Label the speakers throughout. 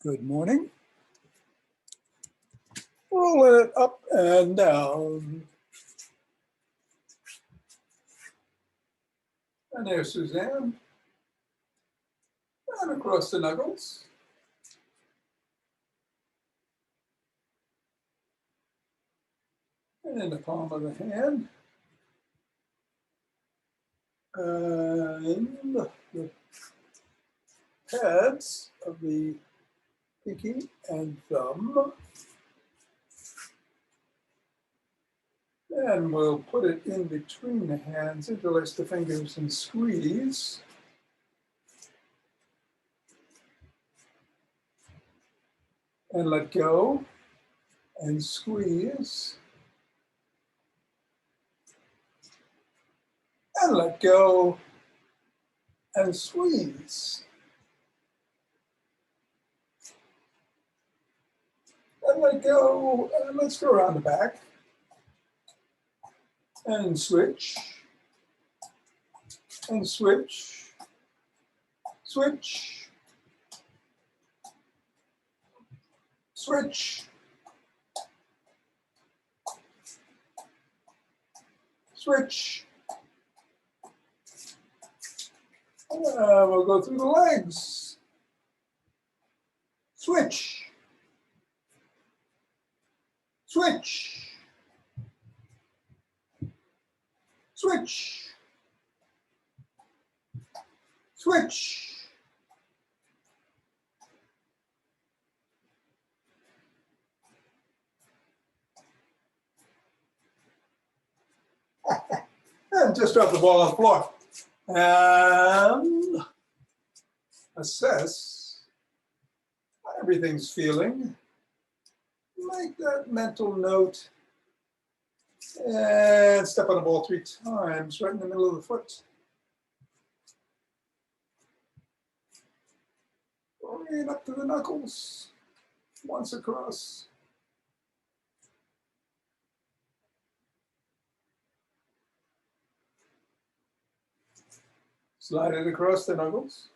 Speaker 1: Good morning. Roll it up and down. And there's Suzanne. And across the knuckles. And in the palm of the hand. And the pads of the pinky and thumb. And we'll put it in between the hands, interlace the fingers and squeeze. And let go and squeeze. And let go and squeeze. And let go, and let's go around the back. And switch. And switch. Switch. Switch. Switch. We'll go through the legs. Switch. Switch. Switch. Switch. And just drop the ball on the floor. And assess how everything's feeling. Make that mental note. And step on the ball 3 times, right in the middle of the foot. Bring it up to the knuckles, once across. Slide it across the knuckles.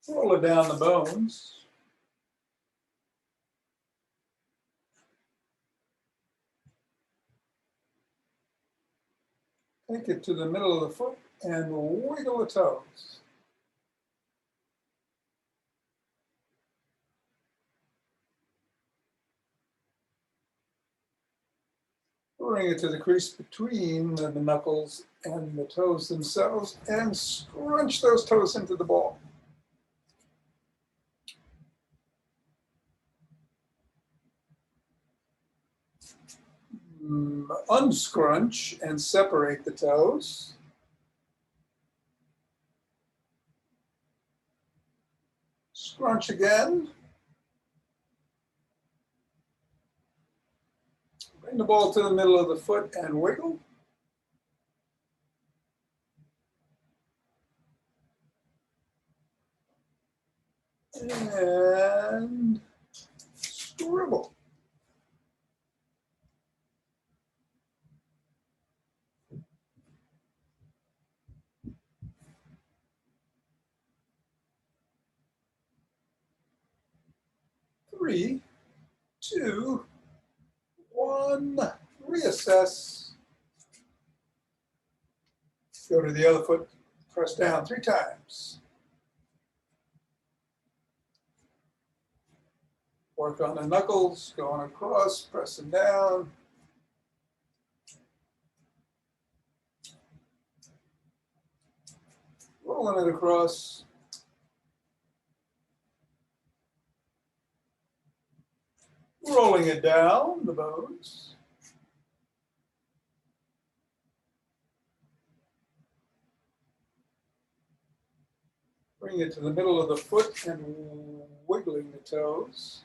Speaker 1: Roll it down the bones. Take it to the middle of the foot and wiggle the toes. Bring it to the crease between the knuckles and the toes themselves and scrunch those toes into the ball. Unscrunch and separate the toes. Scrunch again. Bring the ball to the middle of the foot and wiggle. And scribble. Three, two, one. Reassess. Go to the other foot, press down 3 times. Work on the knuckles, going across, pressing down. Rolling it across. Rolling it down the bones. Bring it to the middle of the foot and wiggling the toes.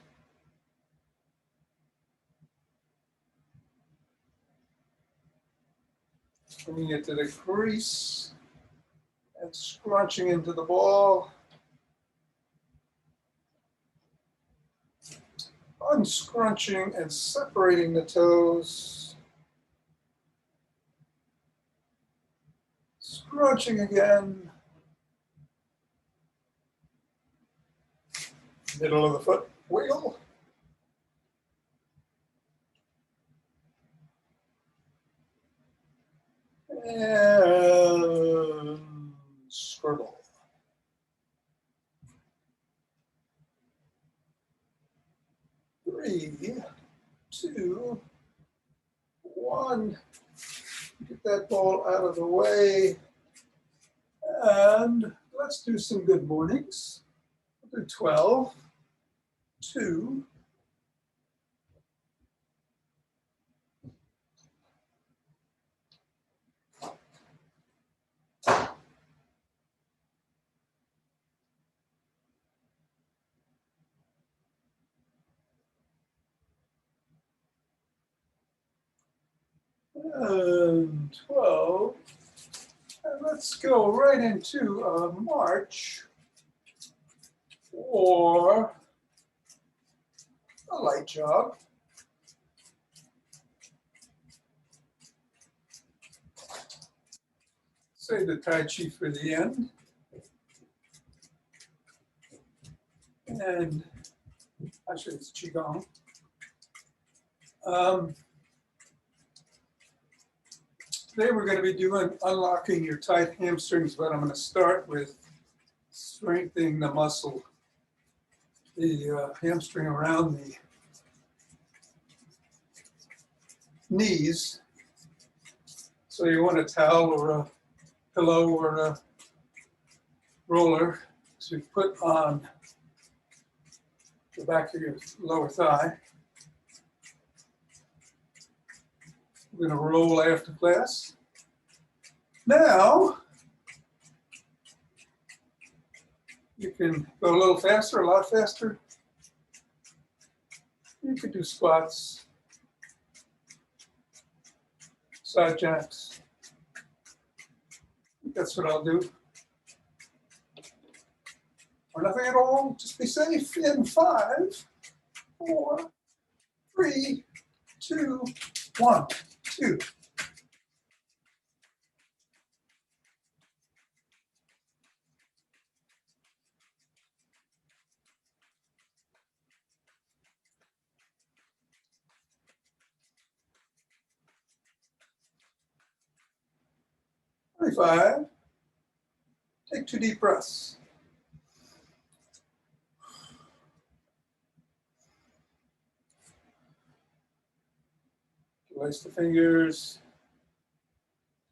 Speaker 1: Bringing it to the crease and scrunching into the ball. unscrunching and separating the toes, scrunching again, middle of the foot, wiggle, and scribble. 3, 2, 1. Get that ball out of the way. And let's do some good mornings. We'll do 12, 2, and 12. And let's go right into a march or a light jog. Save the Tai Chi for the end. And actually it's Qigong. Today we're going to be doing unlocking your tight hamstrings, but I'm going to start with strengthening the muscle, the hamstring around the knees. So you want a towel or a pillow or a roller to put on the back of your lower thigh. We're going to roll after class. Now, you can go a little faster, a lot faster. You could do squats, side jacks. That's what I'll do. Or nothing at all, just be safe in 5, 4, 3, 2, 1, 2. Five. Take 2 deep breaths. Release the fingers.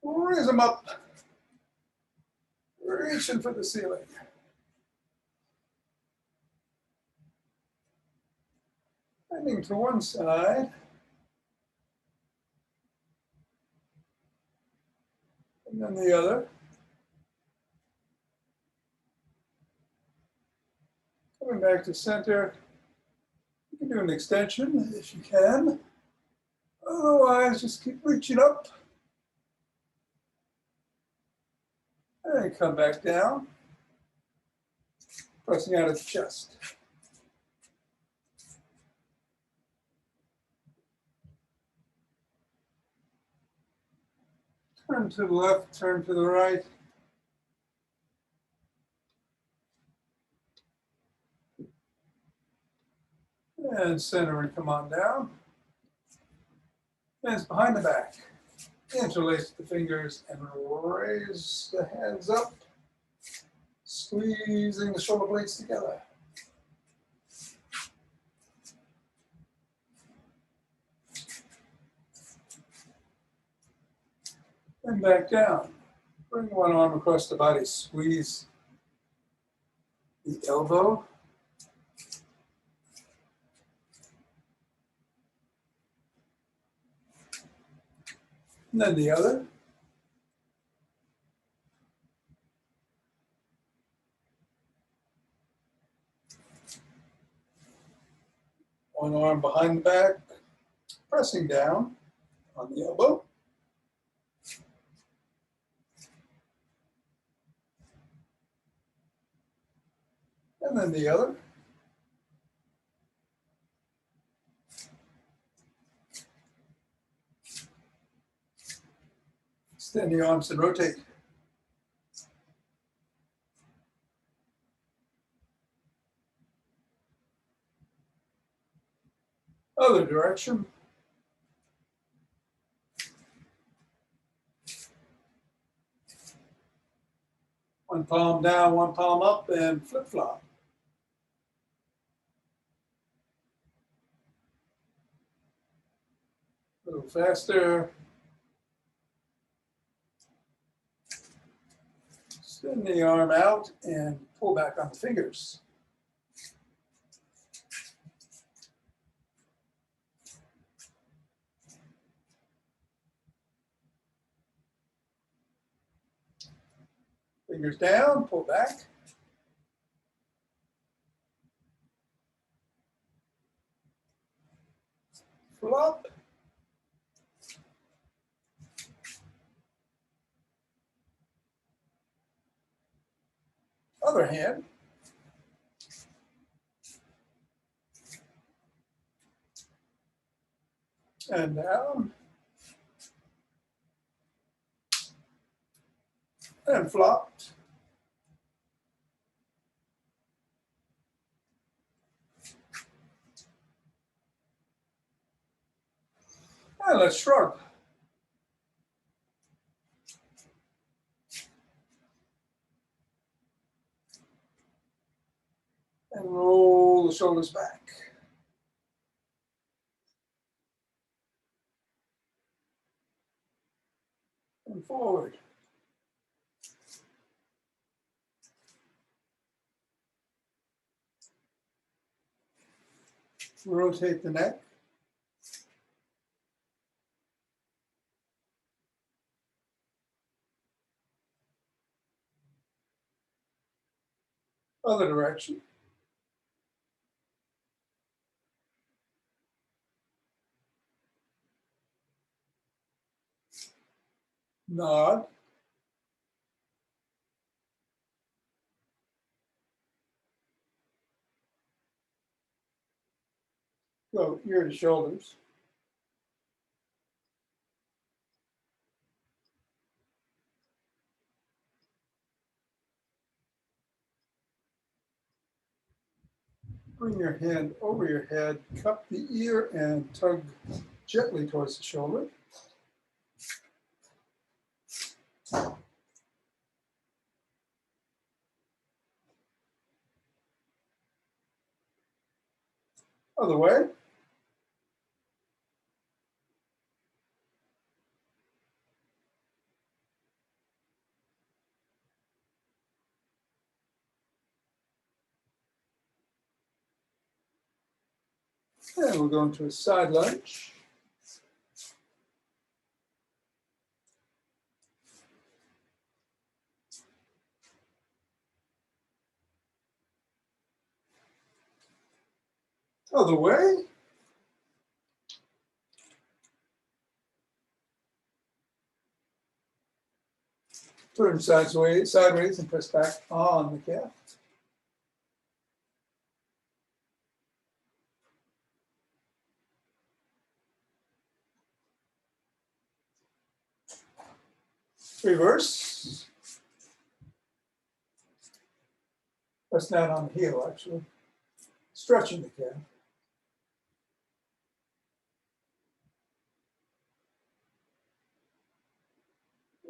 Speaker 1: Raise them up. Reaching for the ceiling. Bending to one side. And then the other. Coming back to center. You can do an extension if you can. Otherwise, just keep reaching up. And come back down. Pressing out of the chest. Turn to the left, turn to the right. And center and come on down. Hands behind the back. Interlace the fingers and raise the hands up. Squeezing the shoulder blades together. And back down. Bring one arm across the body. Squeeze the elbow. And then the other. One arm behind the back, pressing down on the elbow. And then the other. Extend the arms and rotate. Other direction. One palm down, one palm up, and flip-flop. A little faster. Extend the arm out and pull back on the fingers. Fingers down, pull back. Flop. Other hand. And down. And flopped. And let's shrug. And roll the shoulders back. And forward. Rotate the neck. Other direction. Nod. Go ear to shoulders. Bring your hand over your head, cup the ear, and tug gently towards the shoulder. Other way. And we'll go into a side lunge. Other way. Turn sideways and press back on the calf. Reverse. Press down on the heel, actually. Stretching the calf.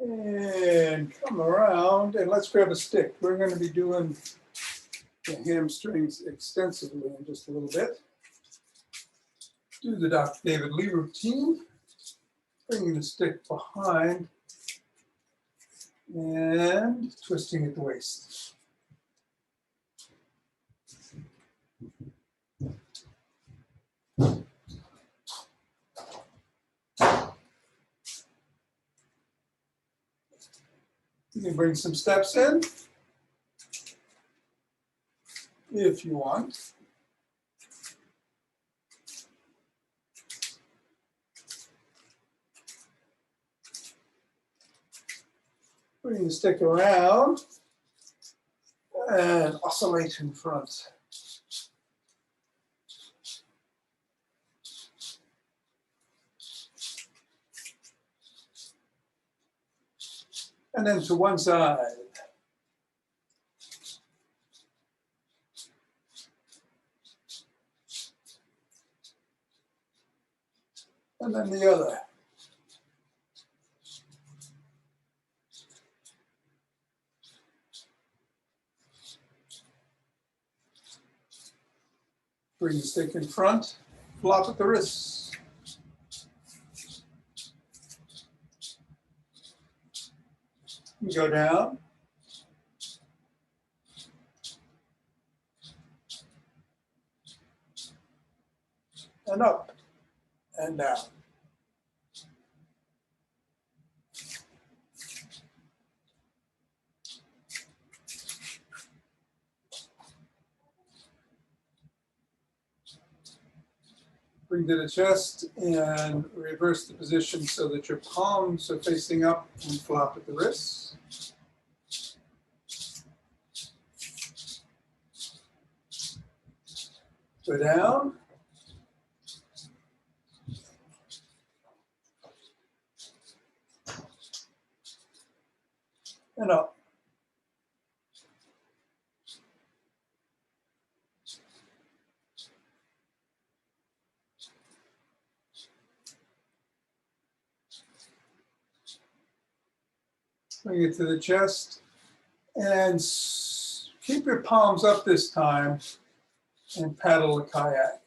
Speaker 1: And come around, and let's grab a stick. We're going to be doing the hamstrings extensively in just a little bit. Do the Dr. David Lee routine. Bringing the stick behind and twisting at the waist. You can bring some steps in if you want. Bring the stick around and oscillate in front. And then to one side. And then the other. Bring the stick in front, flop at the wrists. Go down. And up and down. Bring to the chest and reverse the position so that your palms are facing up and flop at the wrists. Go down. And up. Bring it to the chest and keep your palms up this time and paddle the kayak.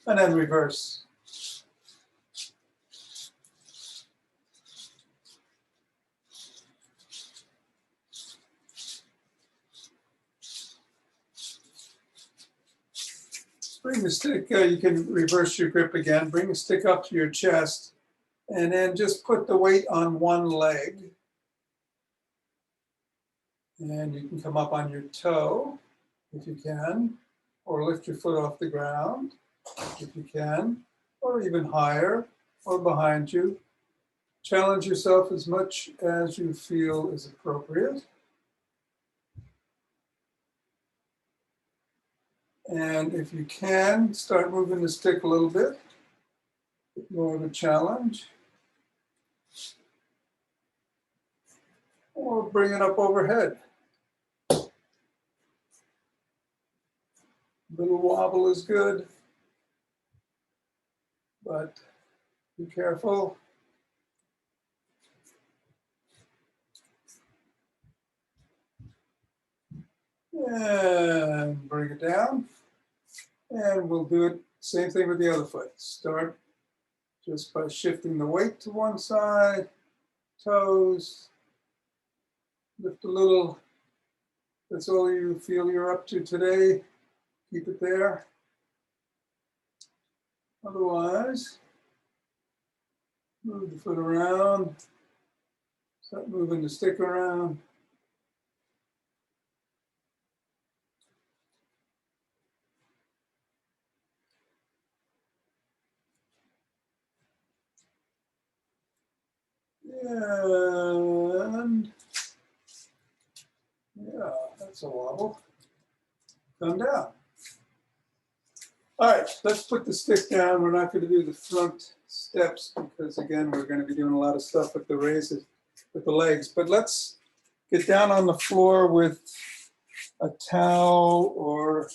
Speaker 1: And then reverse. Bring the stick, you can reverse your grip again. Bring the stick up to your chest and then just put the weight on one leg. And you can come up on your toe if you can, or lift your foot off the ground if you can, or even higher or behind you. Challenge yourself as much as you feel is appropriate. And if you can, start moving the stick a little bit. More of a challenge. Or bring it up overhead. A little wobble is good, but be careful. And bring it down. And we'll do it, same thing with the other foot. Start just by shifting the weight to one side, toes, lift a little. That's all you feel you're up to today. Keep it there. Otherwise, move the foot around. Start moving the stick around. And yeah, that's a wobble. Come down. All right, let's put the stick down. We're not going to do the front steps because, again, we're going to be doing a lot of stuff with the raises, with the legs. But let's get down on the floor with a towel or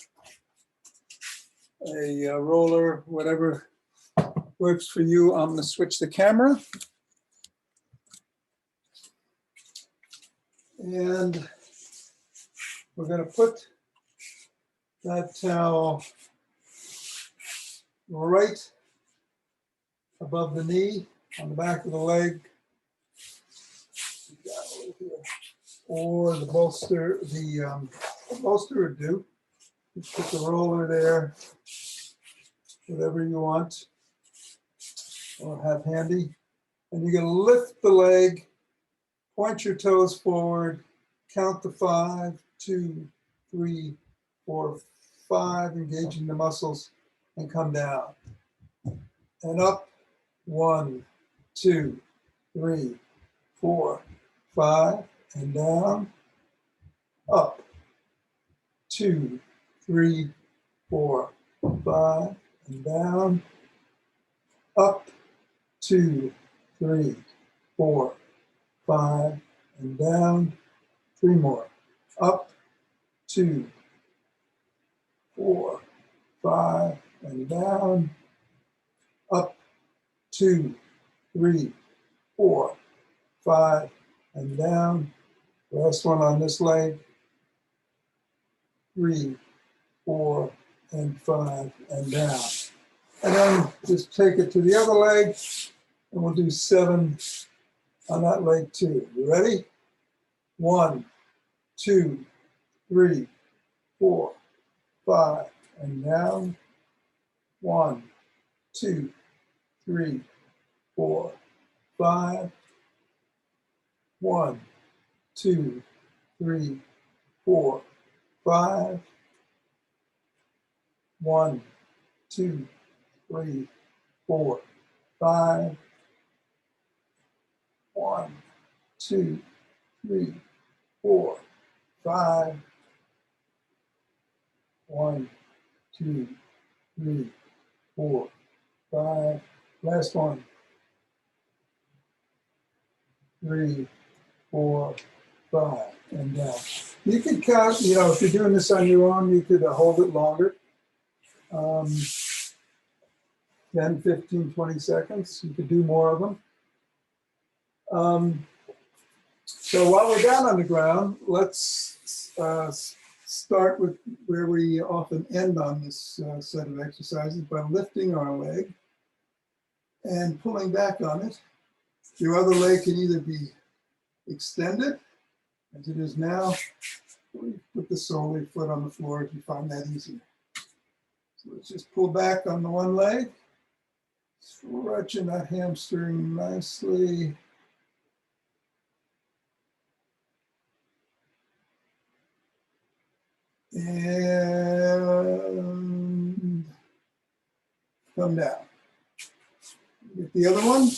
Speaker 1: a roller, whatever works for you. I'm going to switch the camera. And we're going to put that towel right above the knee, on the back of the leg, or the bolster. The bolster would do. Just put the roller there, whatever you want or have handy. And you're going to lift the leg, point your toes forward, count to 5, 2, 3, 4, 5, engaging the muscles, and come down. And up, 1, 2, 3, 4, 5, and down, up, 2, 3, 4, 5, and down. Up, 2, 3, 4, 5, and down. 3 more. Up, 2, 4, 5, and down. Up, 2, 3, 4, 5, and down. Last one on this leg. 3, 4, and 5, and down. And then just take it to the other leg, and we'll do 7 on that leg too. You ready? 1, 2, 3, 4, 5, and down. 1, 2, 3, 4, 5. 1, 2, 3, 4, 5. 1, 2, 3, 4, 5. 1, 2, 3, 4, 5. 1, 2, 3, 4, 5. Last one. 3, 4, 5, and down. You could count, you know, if you're doing this on your own, you could hold it longer. 10, 15, 20 seconds. You could do more of them. So while we're down on the ground, let's start with where we often end on this set of exercises, by lifting our leg and pulling back on it. Your other leg can either be extended, as it is now, or you put the sole of your foot on the floor if you find that easier. So let's just pull back on the one leg, stretching that hamstring nicely. And come down. Get the other one.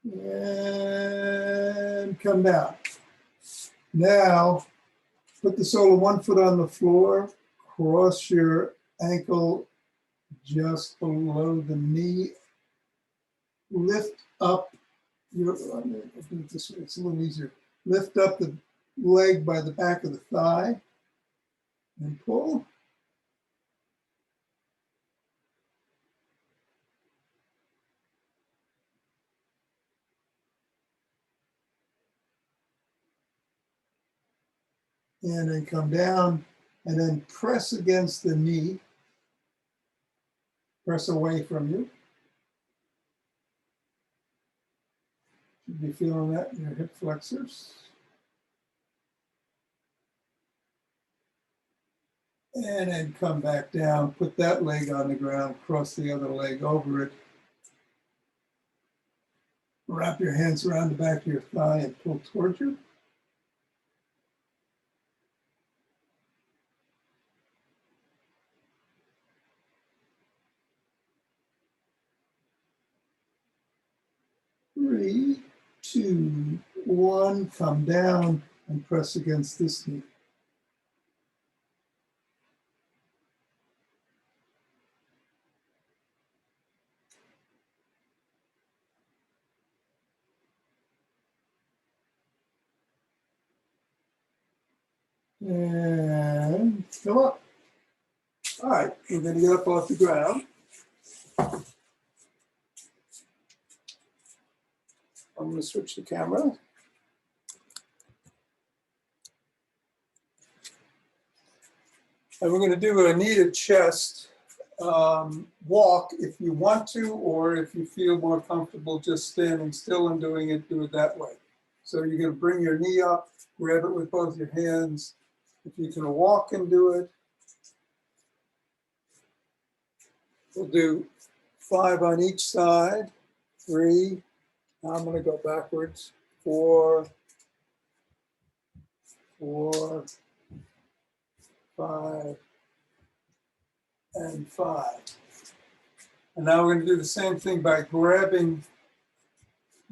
Speaker 1: And come down. Now, put the sole of one foot on the floor, cross your ankle just below the knee, lift up your, I'll do it this way, it's a little easier. Lift up the leg by the back of the thigh and pull. And then come down and then press against the knee. Press away from you. Should be feeling that in your hip flexors. And then come back down, put that leg on the ground, cross the other leg over it. Wrap your hands around the back of your thigh and pull towards you. Three, 2, 1, come down and press against this knee. And come up. All right, we're going to get up off the ground. I'm going to switch the camera. And we're going to do a kneaded chest walk if you want to, or if you feel more comfortable just standing still and doing it, do it that way. So you're going to bring your knee up, grab it with both your hands. If you can walk and do it, we'll do 5 on each side. 3, now I'm going to go backwards. 4, 4, 5, and 5. And now we're going to do the same thing by grabbing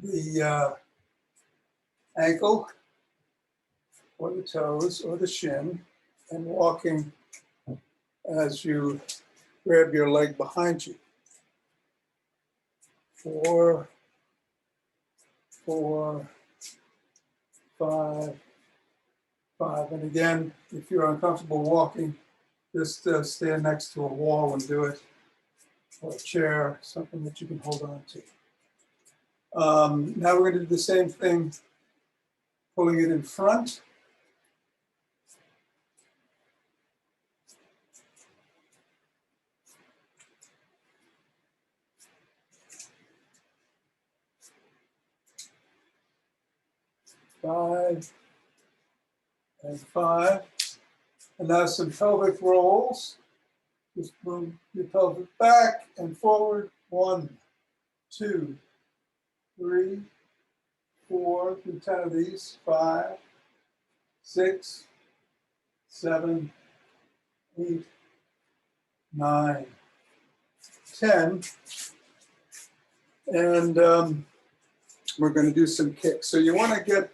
Speaker 1: the ankle or the toes or the shin and walking as you grab your leg behind you. 4, 4, 5, 5. And again, if you're uncomfortable walking, just stand next to a wall and do it, or a chair, something that you can hold on to. Now we're going to do the same thing, pulling it in front. Five and 5. And now some pelvic rolls. Just move your pelvic back and forward. 1, 2, 3, 4, do 10 of these. 5, 6, 7, 8, 9, 10. And we're going to do some kicks. So you want to get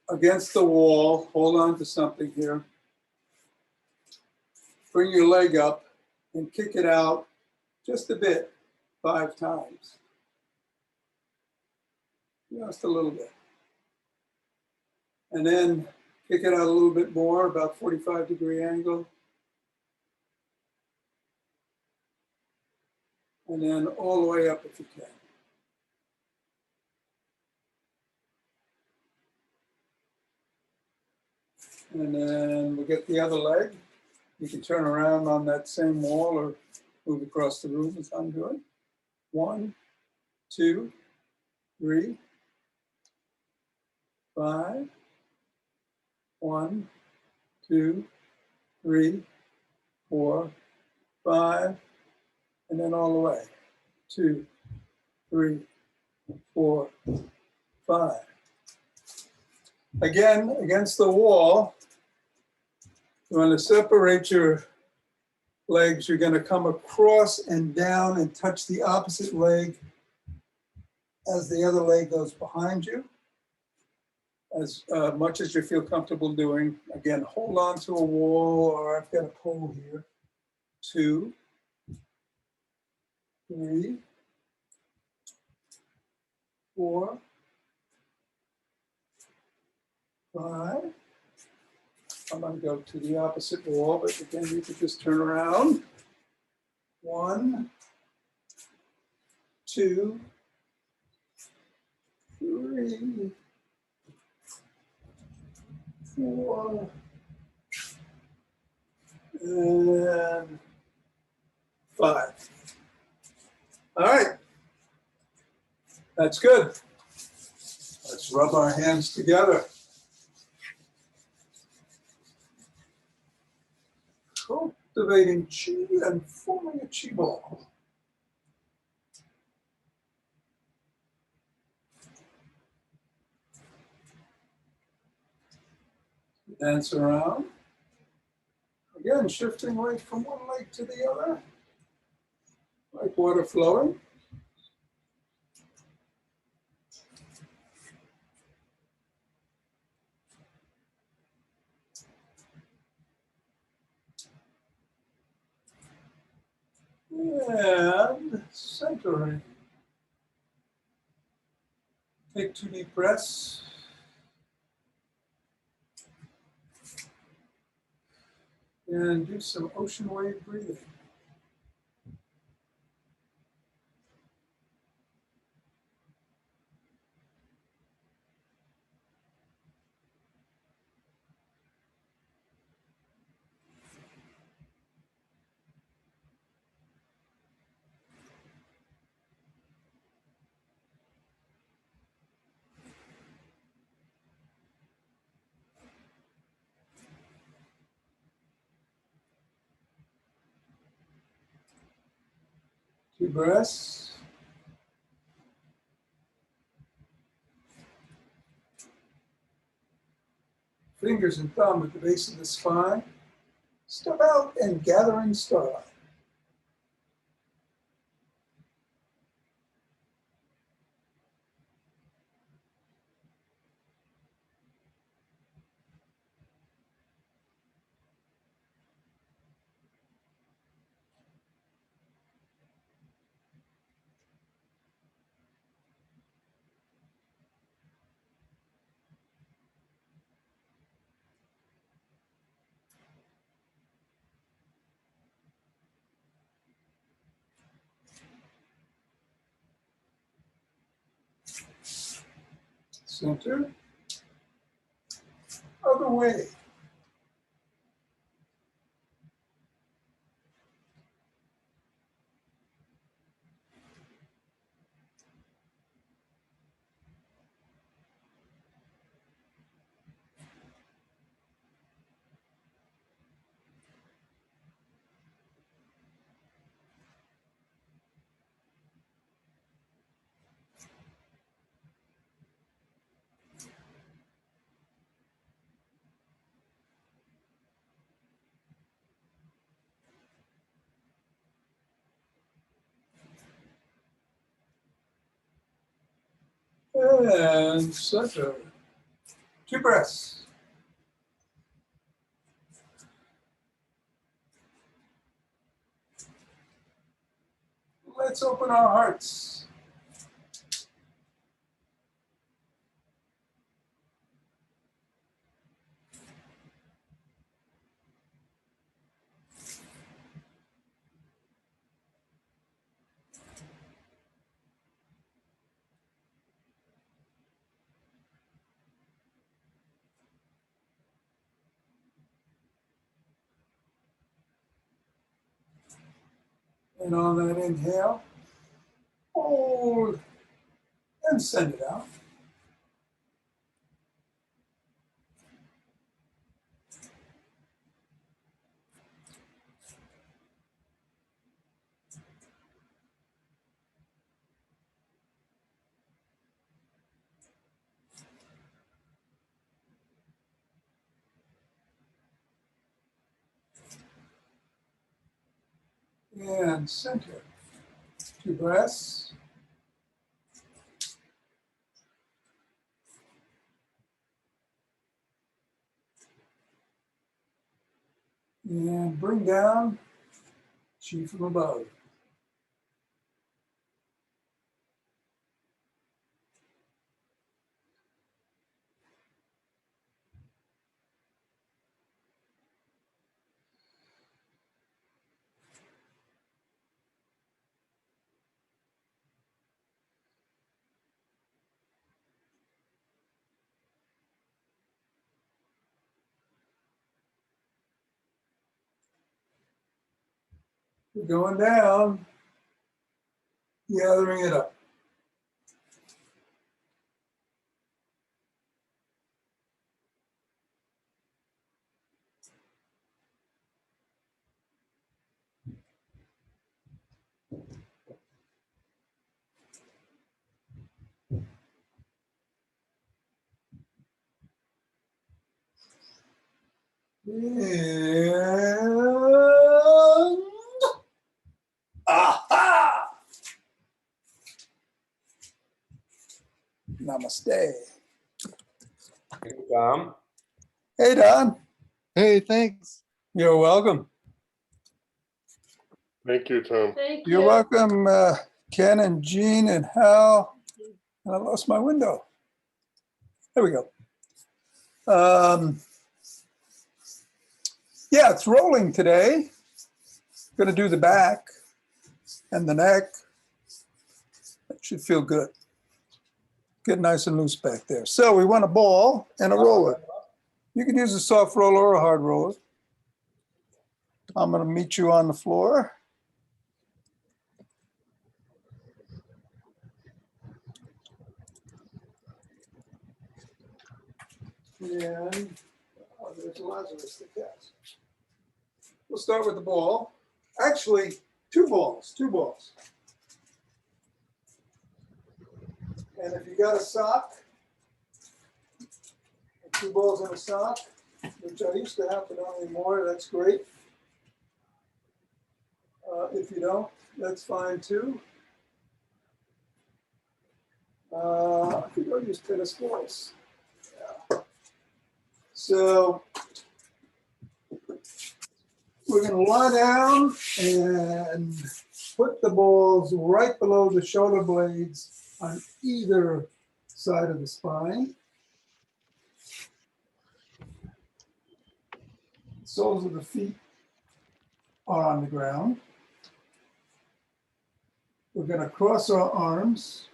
Speaker 1: against the wall, hold on to something here. Bring your leg up and kick it out just a bit, 5 times. Just a little bit. And then kick it out a little bit more, about 45-degree angle. And then all the way up if you can. And then we'll get the other leg. You can turn around on that same wall or move across the room as I'm doing. 1, 2, 3, 5. 1, 2, 3, 4, 5, and then all the way. 2, 3, 4, 5. Again, against the wall, you want to separate your legs. You're going to come across and down and touch the opposite leg as the other leg goes behind you. As much as you feel comfortable doing. Again, hold on to a wall, or I've got a pole here. 2, 3, 4, 5. I'm going to go to the opposite wall, but again, you could just turn around. 1, 2, 3, 4, and 5. All right, that's good. Let's rub our hands together. Cultivating chi and forming a chi ball. Dance around. Again, shifting weight from one leg to the other, like water flowing. And centering. Take 2 deep breaths. And do some ocean wave breathing. Deep breaths. fingers and thumb at the base of the spine. Step out and gather in starlight. Center. Other way. And center. 2 breaths. Let's open our hearts. And on that inhale, hold and send it out. And center. 2 breaths. And bring down, chi from above. We're going down, gathering it up. And aha! Namaste.
Speaker 2: Hey, Tom.
Speaker 1: Hey, Don.
Speaker 3: Hey, thanks.
Speaker 1: You're welcome.
Speaker 4: Thank you, Tom.
Speaker 5: Thank
Speaker 1: You're
Speaker 5: you.
Speaker 1: welcome, Ken and Jean and Hal. And I lost my window. There we go. Yeah, it's rolling today. Going to do the back and the neck. That should feel good. Get nice and loose back there. So we want a ball and a roller. You can use a soft roller or a hard roller. I'm going to meet you on the floor. And there's Lazarus the cat. We'll start with the ball. Actually, 2 balls. And if you got a sock, 2 balls in a sock, which I used to have, but not anymore. That's great. If you don't, that's fine too. I could go use tennis balls. Yeah. So we're going to lie down and put the balls right below the shoulder blades on either side of the spine. Soles of the feet are on the ground. We're going to cross our arms.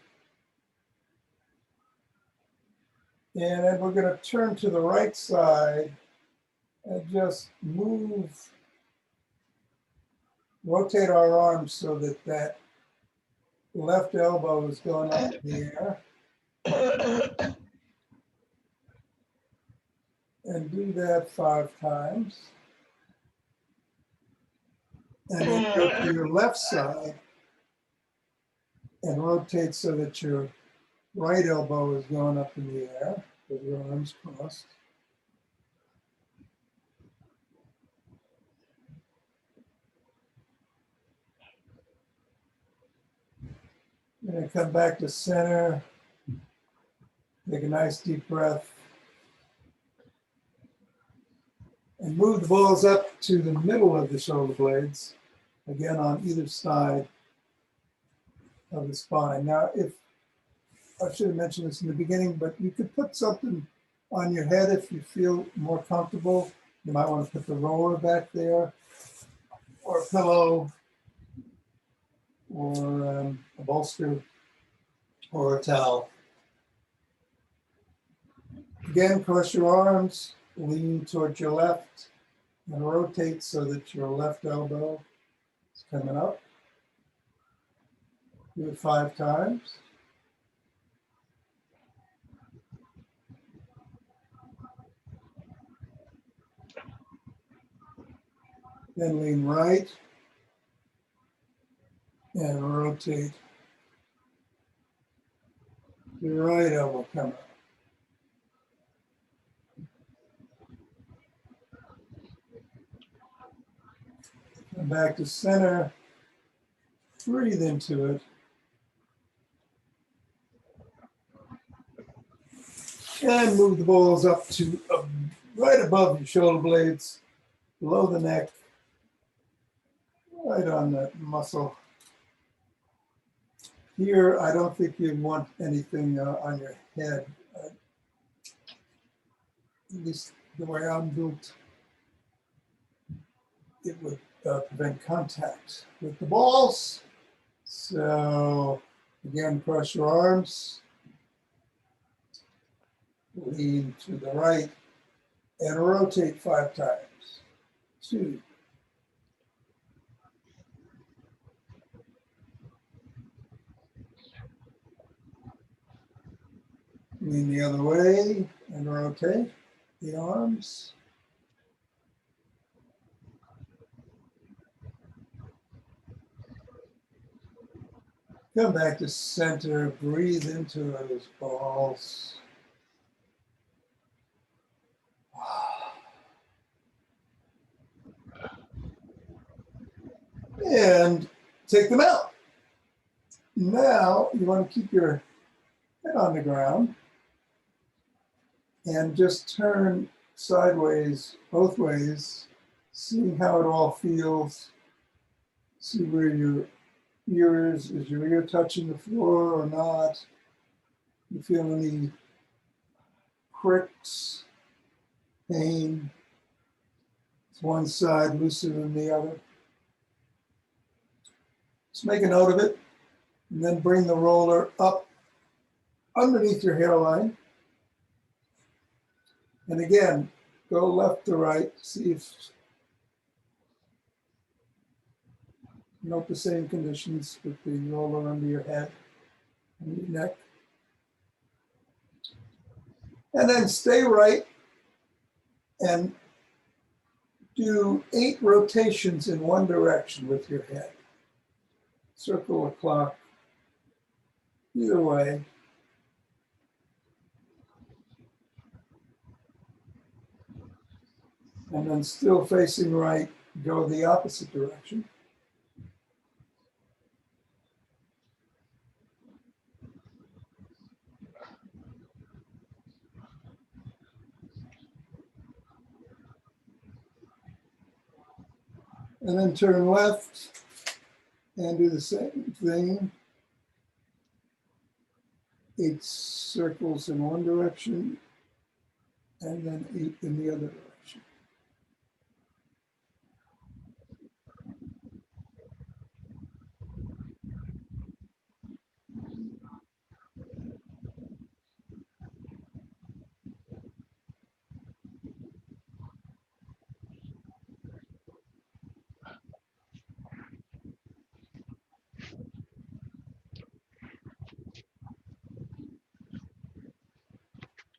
Speaker 1: And then we're going to turn to the right side and just rotate our arms so that that left elbow is going up in the air. And do that 5 times. And then go to your left side and rotate so that your right elbow is going up in the air with your arms crossed. And then come back to center. Take a nice deep breath. And move the balls up to the middle of the shoulder blades, again on either side of the spine. Now, I should have mentioned this in the beginning, but you could put something on your head if you feel more comfortable. You might want to put the roller back there, or a pillow, or a bolster, or a towel. Again, cross your arms, lean towards your left, and rotate so that your left elbow is coming up. Do it 5 times. Then lean right and rotate your right elbow coming up. Come back to center, breathe into it. And move the balls up to right above your shoulder blades, below the neck, right on that muscle. Here, I don't think you want anything on your head. At least the way I'm built, it would prevent contact with the balls. So again, cross your arms, lean to the right, and rotate 5 times. 2. Lean the other way and rotate the arms. Come back to center, breathe into those balls. And take them out. Now you want to keep your head on the ground and just turn sideways, both ways, see how it all feels. See where your ear is your ear touching the floor or not? You feel any pricks, pain? Is one side looser than the other? Just make a note of it, and then bring the roller up underneath your hairline. And again, go left to right, see if note the same conditions with the roller under your head and your neck. And then stay right and do 8 rotations in one direction with your head. Circle or clock, either way. And then still facing right, go the opposite direction. And then turn left and do the same thing. 8 circles in one direction and then 8 in the other direction.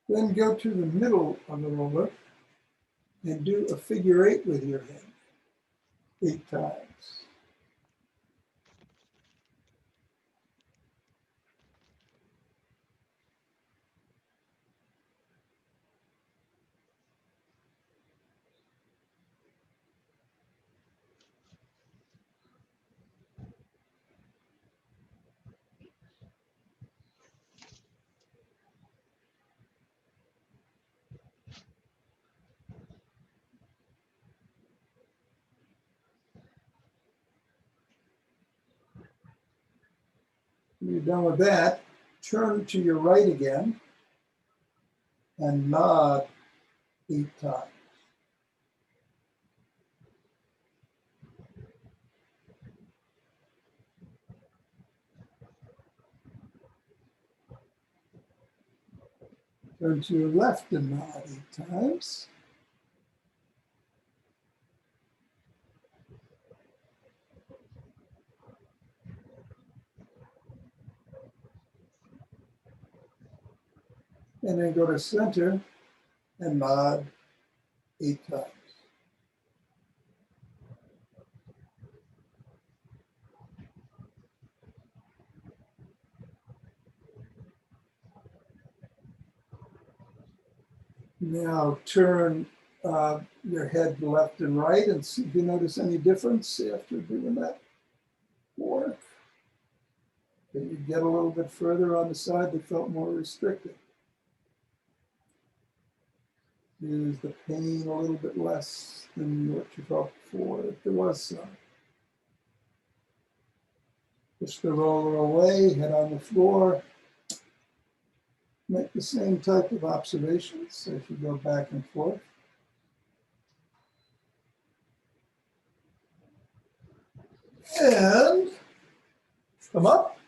Speaker 1: Then go to the middle of the roller and do a figure 8 with your head 8 times. When you're done with that, turn to your right again and nod 8 times. Turn to your left and nod 8 times. And then go to center and nod 8 times. Now turn your head left and right and see if you notice any difference after doing that work. Then you get a little bit further on the side that felt more restricted. Is the pain a little bit less than what you felt before, if there was some? Push the roller away, head on the floor. Make the same type of observations as you go back and forth. And come up.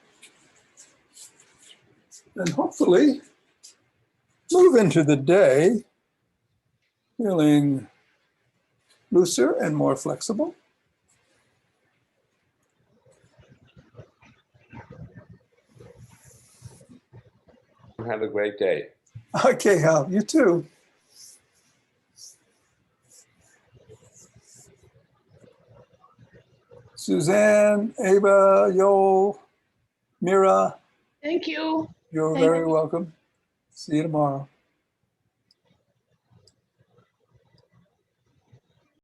Speaker 1: And hopefully move into the day feeling looser and more flexible.
Speaker 2: Have a great day.
Speaker 1: Okay, Hal, you too. Suzanne, Ava, Yoel, Mira.
Speaker 3: Thank you.
Speaker 1: You're
Speaker 3: Thank
Speaker 1: very welcome. See you tomorrow.